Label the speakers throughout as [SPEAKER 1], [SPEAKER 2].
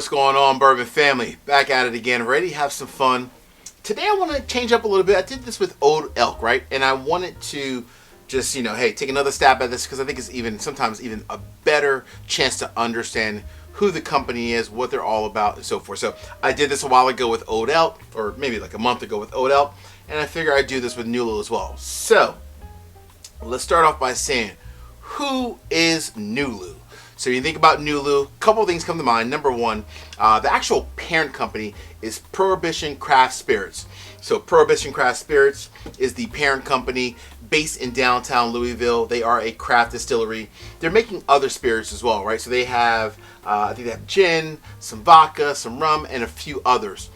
[SPEAKER 1] What's going on, Bourbon family? Back at it again, ready to have some fun. Today I want to change up a little bit. I did this with Old Elk, right? And I wanted to just, hey, take another stab at this because I think it's sometimes even a better chance to understand who the company is, what they're all about, and so forth. So I did this a while ago with Old Elk, or maybe like a month ago with Old Elk, and I figure I'd do this with Nulu as well. So let's start off by saying, who is Nulu? So you think about Nulu, a couple of things come to mind. Number one, the actual parent company is Prohibition Craft Spirits. So Prohibition Craft Spirits is the parent company based in downtown Louisville. They are a craft distillery. They're making other spirits as well, right? So they have, I think they have gin, some vodka, some rum, and a few others.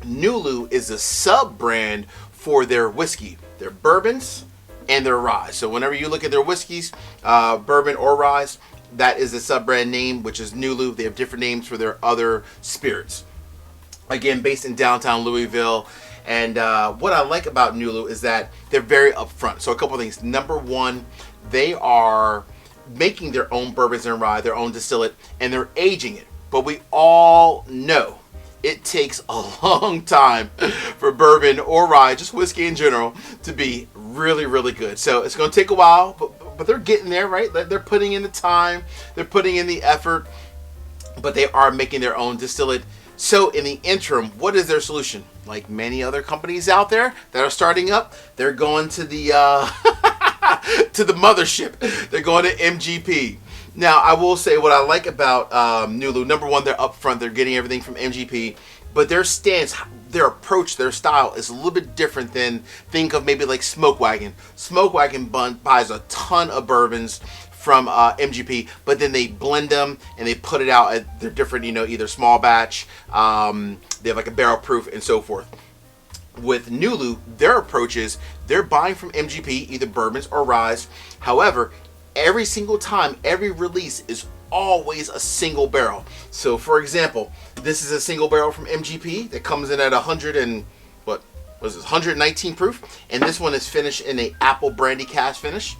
[SPEAKER 1] Nulu is a sub-brand for their whiskey, their bourbons, and their rye. So whenever you look at their whiskeys, bourbon or rye, that is the sub-brand name, which is Nulu. They have different names for their other spirits. Again, based in downtown Louisville. And what I like about Nulu is that they're very upfront. So a couple of things. Number one, they are making their own bourbons and rye, their own distillate, and they're aging it. But we all know it takes a long time for bourbon or rye, just whiskey in general, to be really, really good. So it's going to take a while, but they're getting there, right? They're putting in the time, they're putting in the effort, but they are making their own distillate. So in the interim, what is their solution? Like many other companies out there that are starting up, they're going to the to the mothership. They're going to MGP. Now, I will say what I like about Nulu. Number one, they're upfront. They're getting everything from MGP, but their stance, their approach, their style is a little bit different than, think of maybe like Smoke Wagon. Smoke Wagon buys a ton of bourbons from MGP, but then they blend them and they put it out at their different, either small batch, they have like a barrel proof and so forth. With Nulu, their approach is they're buying from MGP, either bourbons or rye. However, every single time, every release is always a single barrel. So for example, this is a single barrel from MGP that comes in at 119 proof, and this one is finished in a apple brandy cask finish.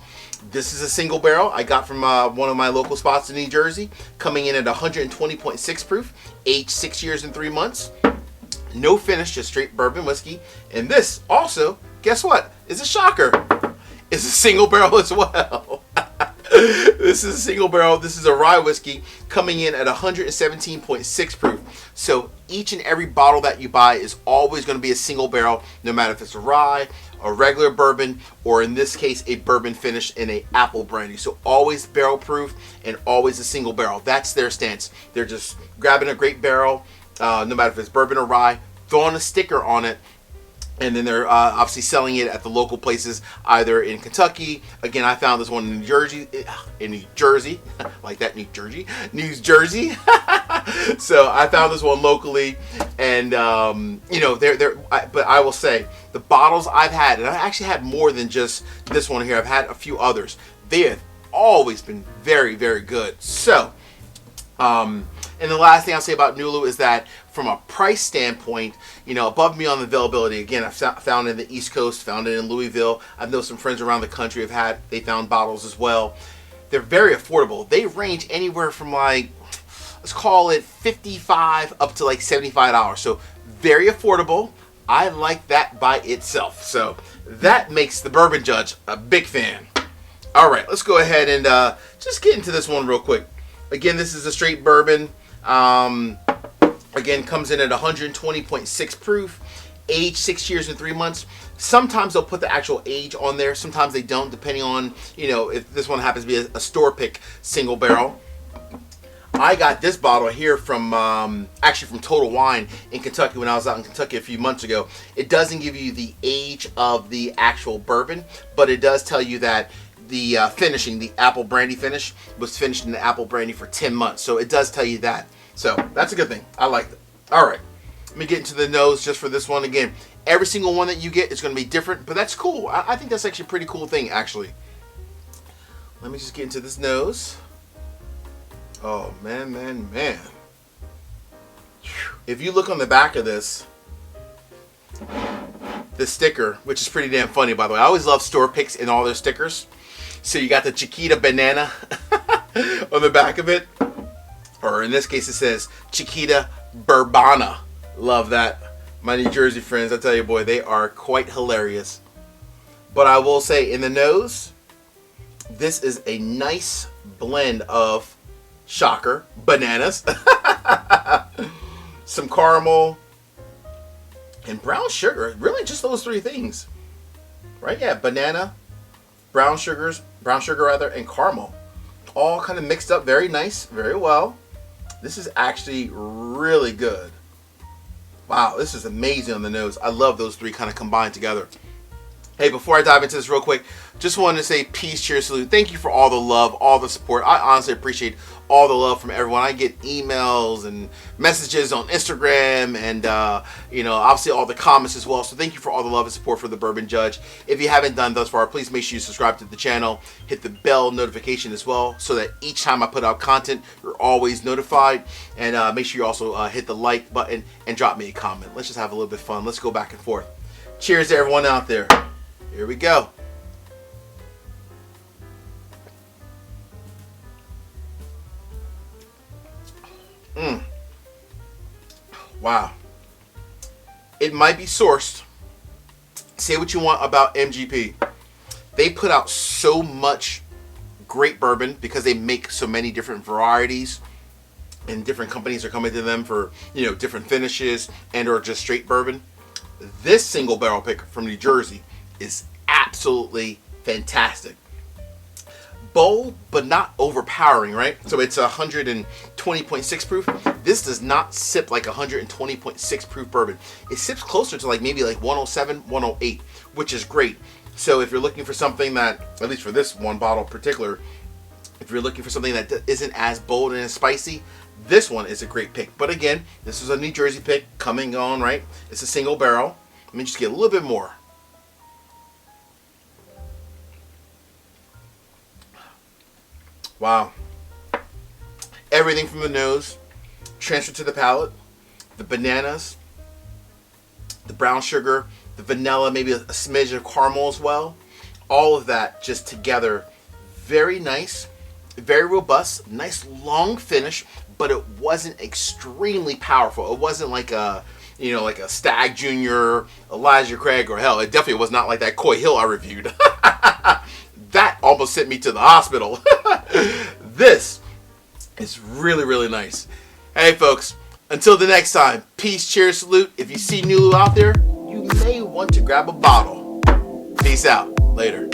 [SPEAKER 1] This is a single barrel I got from one of my local spots in New Jersey, coming in at 120.6 proof, aged 6 years and 3 months. No finish, just straight bourbon whiskey. And this also, guess what? Is a shocker. It's a single barrel as well. This is a single barrel. This is a rye whiskey coming in at 117.6 proof. So each and every bottle that you buy is always going to be a single barrel, no matter if it's a rye, a regular bourbon, or in this case, a bourbon finished in a apple brandy. So always barrel proof and always a single barrel. That's their stance. They're just grabbing a great barrel, no matter if it's bourbon or rye, throwing a sticker on it, and then they're obviously selling it at the local places, either in Kentucky. Again, I found this one in New Jersey, like that, New Jersey. So I found this one locally, and but I will say the bottles I've had, and I actually had more than just this one here. I've had a few others. They have always been very, very good. So, and the last thing I'll say about Nulu is that from a price standpoint, above me on the availability, again, I've found it in the East Coast, found it in Louisville. I've known some friends around the country they found bottles as well. They're very affordable. They range anywhere from let's call it $55 up to $75. So very affordable. I like that by itself. So that makes the Bourbon Judge a big fan. All right, let's go ahead and just get into this one real quick. Again, this is a straight bourbon. Again, comes in at 120.6 proof, aged 6 years and 3 months. Sometimes they'll put the actual age on there. Sometimes they don't, depending on, if this one happens to be a store pick single barrel. I got this bottle here from, actually from Total Wine in Kentucky when I was out in Kentucky a few months ago. It doesn't give you the age of the actual bourbon, but it does tell you that the finishing, the apple brandy finish, was finished in the apple brandy for 10 months. So it does tell you that. So that's a good thing. I like it. All right. Let me get into the nose just for this one. Again, every single one that you get is going to be different, but that's cool. I think that's actually a pretty cool thing, actually. Let me just get into this nose. Oh, man. If you look on the back of this, the sticker, which is pretty damn funny, by the way. I always love store picks in all their stickers. So you got the Chiquita banana on the back of it. or in this case it says Chiquita Bourbana. Love that. My New Jersey friends, I tell you, boy, they are quite hilarious. But I will say, in the nose, this is a nice blend of, shocker, bananas, some caramel, and brown sugar. Really just those three things. Right? Yeah, banana, brown sugar rather, and caramel. All kind of mixed up very nice, very well. This is actually really good. Wow, this is amazing on the nose. I love those three kind of combined together. Hey, before I dive into this real quick, just wanted to say peace, cheers, salute. Thank you for all the love, all the support. I honestly appreciate all the love from everyone. I get emails and messages on Instagram and, obviously all the comments as well. So thank you for all the love and support for the Bourbon Judge. If you haven't done thus far, please make sure you subscribe to the channel. Hit the bell notification as well so that each time I put out content, you're always notified. And make sure you also hit the like button and drop me a comment. Let's just have a little bit of fun. Let's go back and forth. Cheers to everyone out there. Here we go. Wow. It might be sourced. Say what you want about MGP. They put out so much great bourbon because they make so many different varieties, and different companies are coming to them for, different finishes and or just straight bourbon. This single barrel pick from New Jersey is absolutely fantastic. Bold, but not overpowering, right? So it's 120.6 proof. This does not sip like 120.6 proof bourbon. It sips closer to maybe 107, 108, which is great. So if you're looking for something that, at least for this one bottle in particular, if you're looking for something that isn't as bold and as spicy, this one is a great pick. But again, this is a New Jersey pick coming on, right? It's a single barrel. Let me just get a little bit more. Wow. Everything from the nose transferred to the palate. The bananas, the brown sugar, the vanilla, maybe a smidge of caramel as well. All of that just together. Very nice, very robust, nice long finish, but it wasn't extremely powerful. It wasn't like a, like a Stag Jr., Elijah Craig, or hell, it definitely was not like that Coy Hill I reviewed. That almost sent me to the hospital. This is really, really nice. Hey, folks, until the next time, peace, cheers, salute. If you see Nulu out there, you may want to grab a bottle. Peace out. Later.